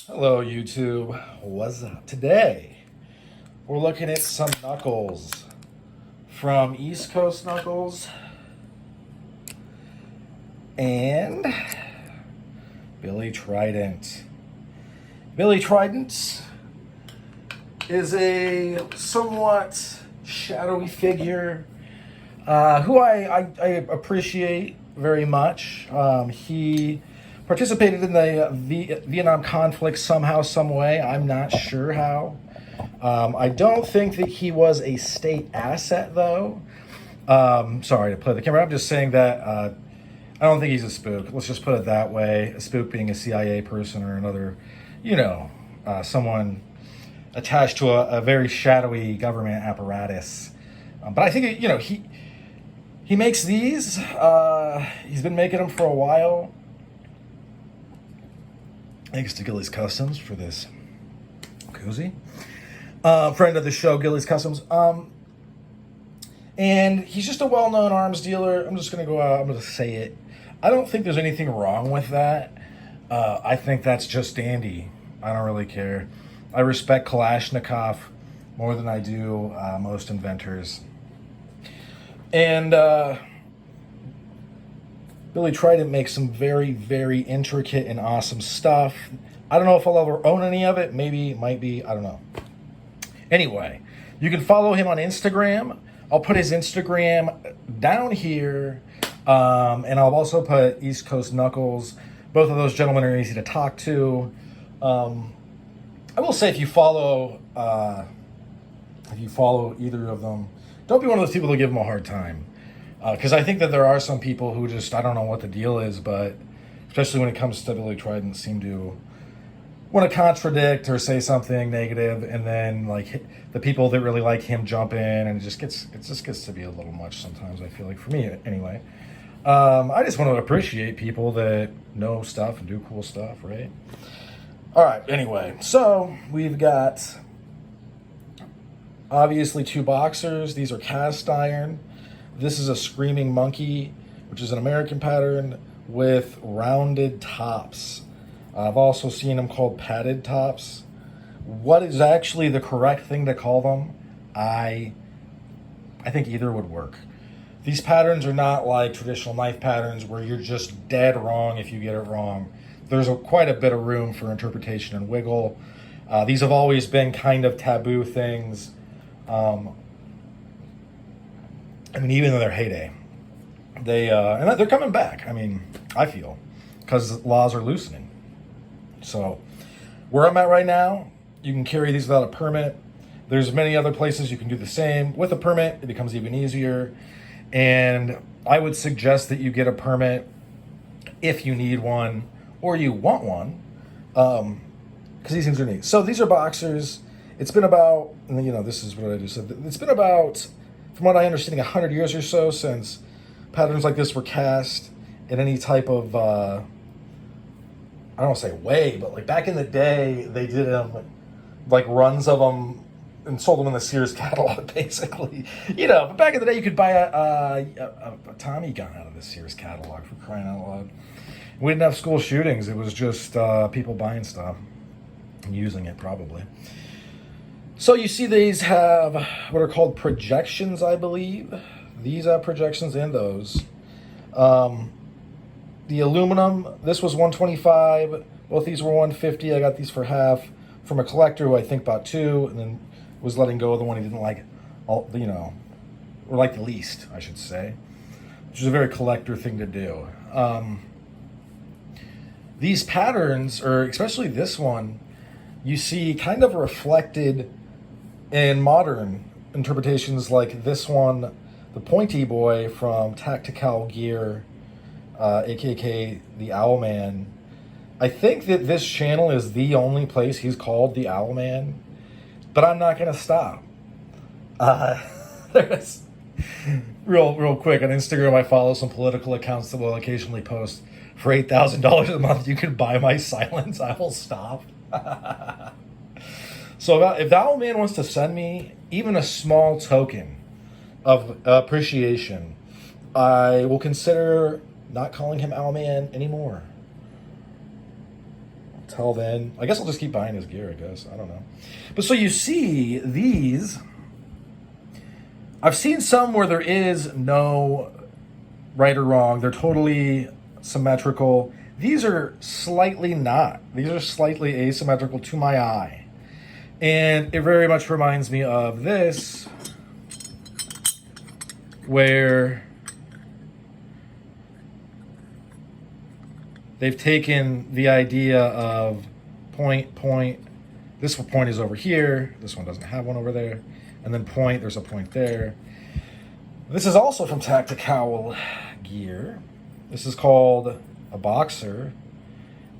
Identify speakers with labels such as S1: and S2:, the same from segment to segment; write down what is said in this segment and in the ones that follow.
S1: Hello, YouTube. What's up? Today, we're looking at some knuckles from East Coast Knuckles and Billy Trident. Billy Trident is a somewhat shadowy figure who I appreciate very much. He participated in the Vietnam conflict somehow, some way. I'm not sure how. I don't think that he was a state asset, though. Sorry to play the camera. I'm just saying that I don't think he's a spook. Let's just put it that way. A spook being a CIA person or another, someone attached to a very shadowy government apparatus. But I think, he makes these. He's been making them for a while. Thanks to Gilly's Customs for this koozie. Friend of the show, Gilly's Customs. And he's just a well-known arms dealer. I'm just going to go out. I'm going to say it. I don't think there's anything wrong with that. I think that's just dandy. I don't really care. I respect Kalashnikov more than I do most inventors. And Billy Trident makes some very, very intricate and awesome stuff. I don't know if I'll ever own any of it. Maybe, might be. I don't know. Anyway, you can follow him on Instagram. I'll put his Instagram down here. And I'll also put East Coast Knuckles. Both of those gentlemen are easy to talk to. I will say if you follow either of them, don't be one of those people who give them a hard time. Because I think that there are some people who just, I don't know what the deal is, but especially when it comes to Billy Trident, seem to want to contradict or say something negative, and then like the people that really like him jump in, and it just gets to be a little much sometimes. I feel like, for me anyway. I just want to appreciate people that know stuff and do cool stuff, right? All right. Anyway, so we've got obviously two boxers. These are cast iron. This is a Screaming Monkey, which is an American pattern with rounded tops. I've also seen them called padded tops. What is actually the correct thing to call them? I think either would work. These patterns are not like traditional knife patterns where you're just dead wrong if you get it wrong. There's quite a bit of room for interpretation and wiggle. These have always been kind of taboo things. Even in their heyday, and they're coming back. I mean, I feel, because laws are loosening. So, where I'm at right now, you can carry these without a permit. There's many other places you can do the same. With a permit, it becomes even easier. And I would suggest that you get a permit if you need one or you want one, because these things are neat. So these are boxers. It's been about, this is what I do. So it's been about, from what I understand, 100 years or so since patterns like this were cast in any type of, I don't want to say way, but like back in the day, they did like runs of them and sold them in the Sears catalog, basically. But back in the day, you could buy a Tommy gun out of the Sears catalog, for crying out loud. We didn't have school shootings. It was just people buying stuff and using it, probably. So you see these have what are called projections, I believe. These have projections and those. The aluminum, this was $125. Both these were $150. I got these for half from a collector who I think bought two and then was letting go of the one he didn't like, or like the least, I should say, which is a very collector thing to do. These patterns, or especially this one, you see kind of reflected in modern interpretations like this one, the Pointy Boy from Tactical Gear, aka the Owlman. I think that this channel is the only place he's called the Owlman, but I'm not going to stop. There's real quick on Instagram, I follow some political accounts that will occasionally post, for $8,000 a month, you can buy my silence. I will stop. So if the Owlman wants to send me even a small token of appreciation, I will consider not calling him Owlman anymore. until then. I guess I'll just keep buying his gear, I guess. I don't know. But so you see these, I've seen some where there is no right or wrong. They're totally symmetrical. These are slightly not. These are slightly asymmetrical to my eye. And it very much reminds me of this, where they've taken the idea of point, this point is over here, this one doesn't have one over there, and then point, there's a point there. This is also from Tactical Gear. This is called a boxer.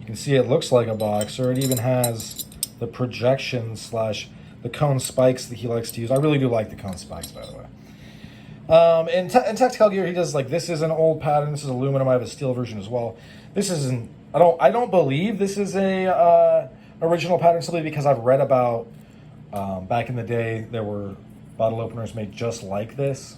S1: You can see it looks like a boxer. It even has the projection / the cone spikes that he likes to use. I really do like the cone spikes, by the way. In Tactical Gear, he does like, this is an old pattern. This is aluminum. I have a steel version as well. This isn't. I don't believe this is a original pattern, simply because I've read about back in the day there were bottle openers made just like this.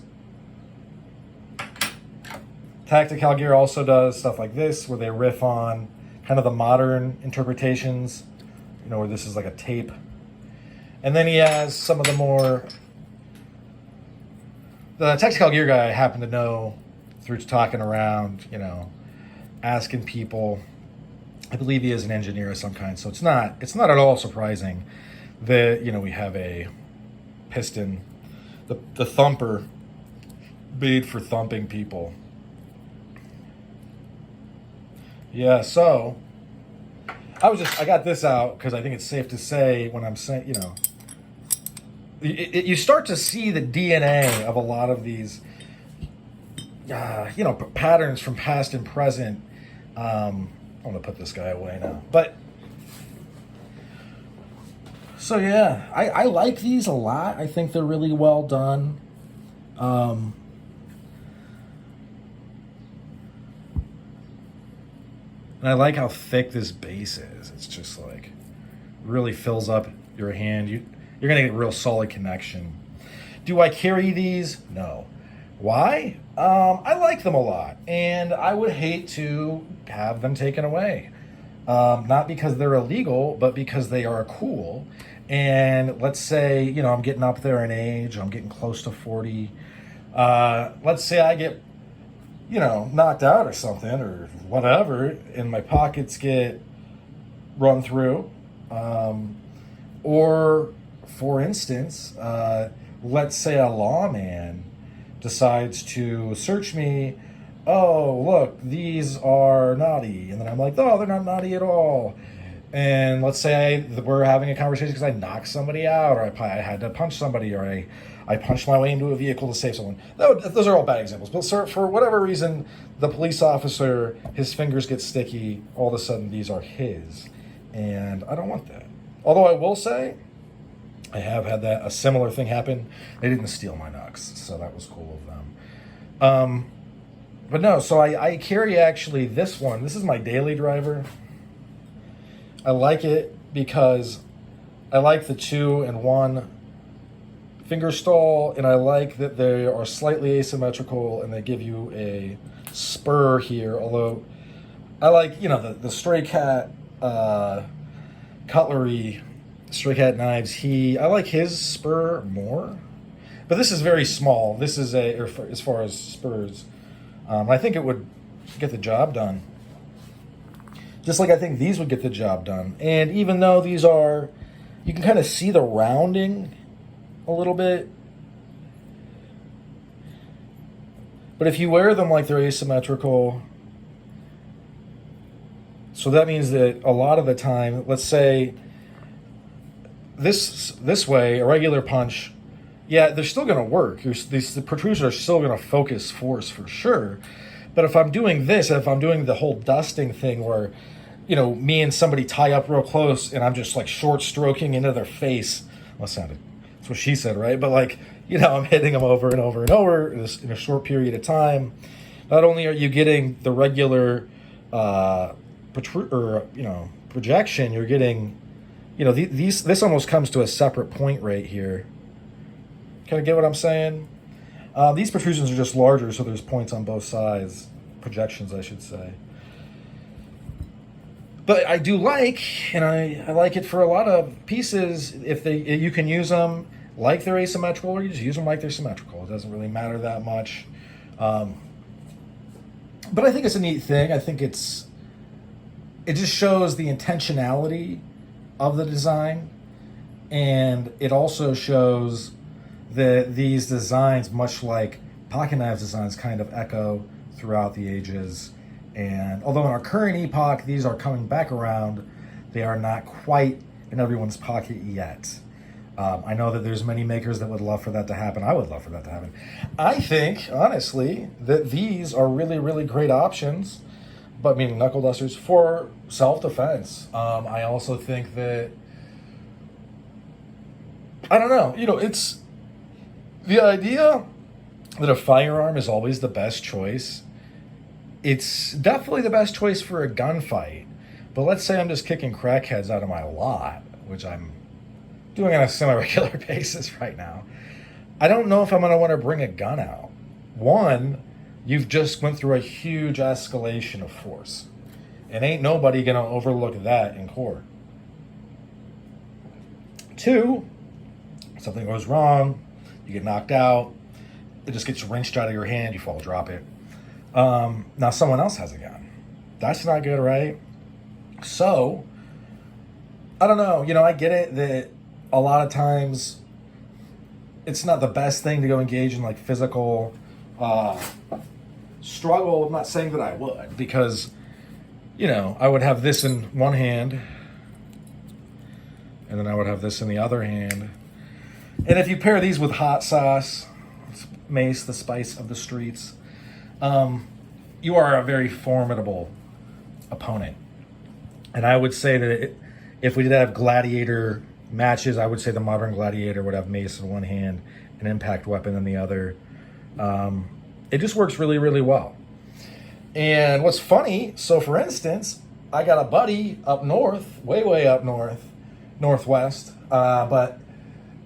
S1: Tactical Gear also does stuff like this, where they riff on kind of the modern interpretations, you know, where this is like a tape. And then he has some of the more... The Tactical Gear guy I happen to know through talking around, you know, asking people. I believe he is an engineer of some kind, so it's not at all surprising that, you know, we have a piston, the thumper, made for thumping people. Yeah, so I got this out because I think it's safe to say, when I'm saying, you know, you start to see the DNA of a lot of these, you know, patterns from past and present. I'm gonna put this guy away now, but so yeah, I like these a lot. I think they're really well done. And I like how thick this base is. It's just like really fills up your hand. You're gonna get a real solid connection. Do I carry these? No. Why? I like them a lot, and I would hate to have them taken away. Not because they're illegal, but because they are cool. And let's say, you know, I'm getting up there in age. I'm getting close to 40. Let's say I get, you know, knocked out or something or whatever, and my pockets get run through. Or, for instance, let's say a lawman decides to search me. Oh, look, these are naughty. And then I'm like, oh, they're not naughty at all. And let's say we're having a conversation because I knocked somebody out, or I had to punch somebody, or I punched my way into a vehicle to save someone. Those are all bad examples. But sir, for whatever reason, the police officer, his fingers get sticky. All of a sudden, these are his. And I don't want that. Although I will say, I have had a similar thing happen. They didn't steal my knucks, so that was cool of them. But no, so I carry actually this one. This is my daily driver. I like it because I like the 2-in-1 finger stall, and I like that they are slightly asymmetrical and they give you a spur here. Although I like, you know, the Stray Cat cutlery, Stray Cat knives. I like his spur more, but this is very small. This is as far as spurs. I think it would get the job done. Just like I think these would get the job done. And even though these are, you can kind of see the rounding a little bit. But if you wear them like they're asymmetrical, so that means that a lot of the time, let's say this way, a regular punch, yeah, they're still going to work. The protrusions are still going to focus force for sure. But if I'm doing this, if I'm doing the whole dusting thing where, you know, me and somebody tie up real close and I'm just like short stroking into their face. Well, that's what she said, right? But like, you know, I'm hitting them over and over and over in a short period of time. Not only are you getting the regular projection, you're getting, you know, this almost comes to a separate point right here. Kind of get what I'm saying? These protrusions are just larger, so there's points on both sides. Projections, I should say. But I do like, and I like it for a lot of pieces. If you can use them like they're asymmetrical, or you just use them like they're symmetrical. It doesn't really matter that much. Um, but I think it's a neat thing. I think it just shows the intentionality of the design, and it also shows that these designs, much like pocket knives designs, kind of echo throughout the ages. And although in our current epoch these are coming back around, they are not quite in everyone's pocket yet. I know that there's many makers that would love for that to happen. I would love for that to happen. I think, honestly, that these are really, really great options, but meaning knuckle dusters, for self-defense. I also think that, I don't know, it's the idea that a firearm is always the best choice. It's definitely the best choice for a gunfight. But let's say I'm just kicking crackheads out of my lot, which I'm doing on a semi-regular basis right now. I don't know if I'm going to want to bring a gun out. One, you've just went through a huge escalation of force. And ain't nobody going to overlook that in court. Two, something goes wrong, you get knocked out, it just gets wrenched out of your hand, you fall, drop it. Now someone else has a gun. That's not good, right? So, I don't know. I get it that a lot of times it's not the best thing to go engage in like physical struggle. I'm not saying that I would, because, I would have this in one hand and then I would have this in the other hand. And if you pair these with hot sauce, mace, the spice of the streets, you are a very formidable opponent. And I would say that if we did have gladiator matches, I would say the modern gladiator would have mace in one hand, an impact weapon in the other. It just works really, really well. And what's funny, so for instance, I got a buddy up north, way, way up north, northwest, but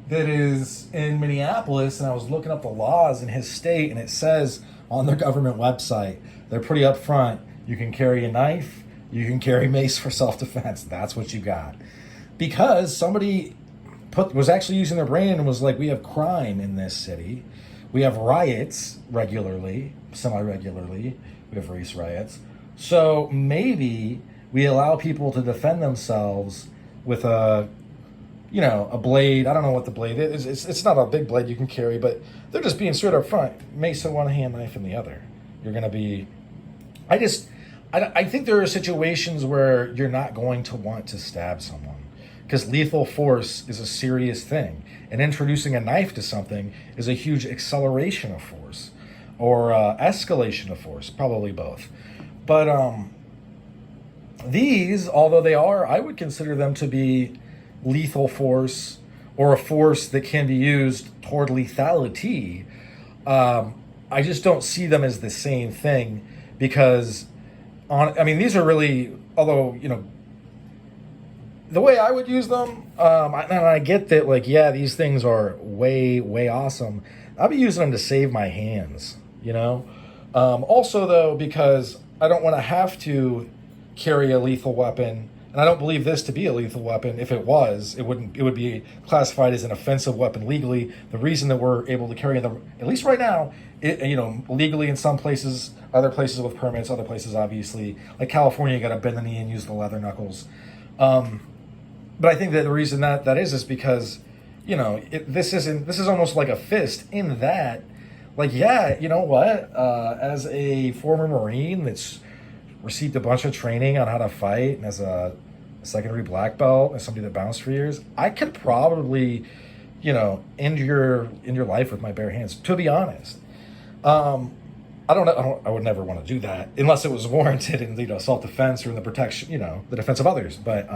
S1: that is in Minneapolis, and I was looking up the laws in his state, and it says on their government website, they're pretty upfront. You can carry a knife, you can carry mace for self-defense. That's what you got. Because somebody was actually using their brain and was like, we have crime in this city. We have riots regularly, semi-regularly. We have race riots. So maybe we allow people to defend themselves with a blade. I don't know what the blade is. It's not a big blade you can carry, but they're just being straight up front. Mace in one hand, knife in the other. You're going to be... I think there are situations where you're not going to want to stab someone, because lethal force is a serious thing. And introducing a knife to something is a huge acceleration of force, or escalation of force, probably both. But these, although they are, I would consider them to be lethal force, or a force that can be used toward lethality. I just don't see them as the same thing, because these are really, although, the way I would use them, and I get that, these things are way, way awesome. I'll be using them to save my hands, Also, though, because I don't want to have to carry a lethal weapon, and I don't believe this to be a lethal weapon. If it was, it would be classified as an offensive weapon legally. The reason that we're able to carry them, at least right now, legally in some places, other places with permits, other places obviously, like California, you got to bend the knee and use the leather knuckles. But I think that the reason that is because, this is almost like a fist in that, as a former Marine that's received a bunch of training on how to fight, and as a secondary black belt, as somebody that bounced for years, I could probably, end your life with my bare hands, to be honest. I would never want to do that unless it was warranted in, self-defense or in the protection, the defense of others. But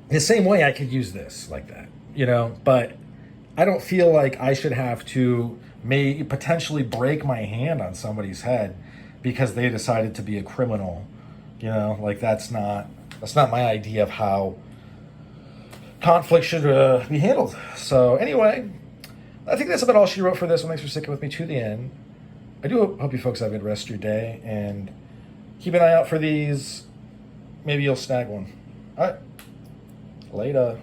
S1: the same way I could use this like that, but I don't feel like I should have to potentially break my hand on somebody's head because they decided to be a criminal. That's not my idea of how conflict should be handled. So anyway, I think that's about all she wrote for this one. Thanks for sticking with me to the end. I do hope you folks have a good rest of your day, and keep an eye out for these maybe you'll snag one. All right. Later.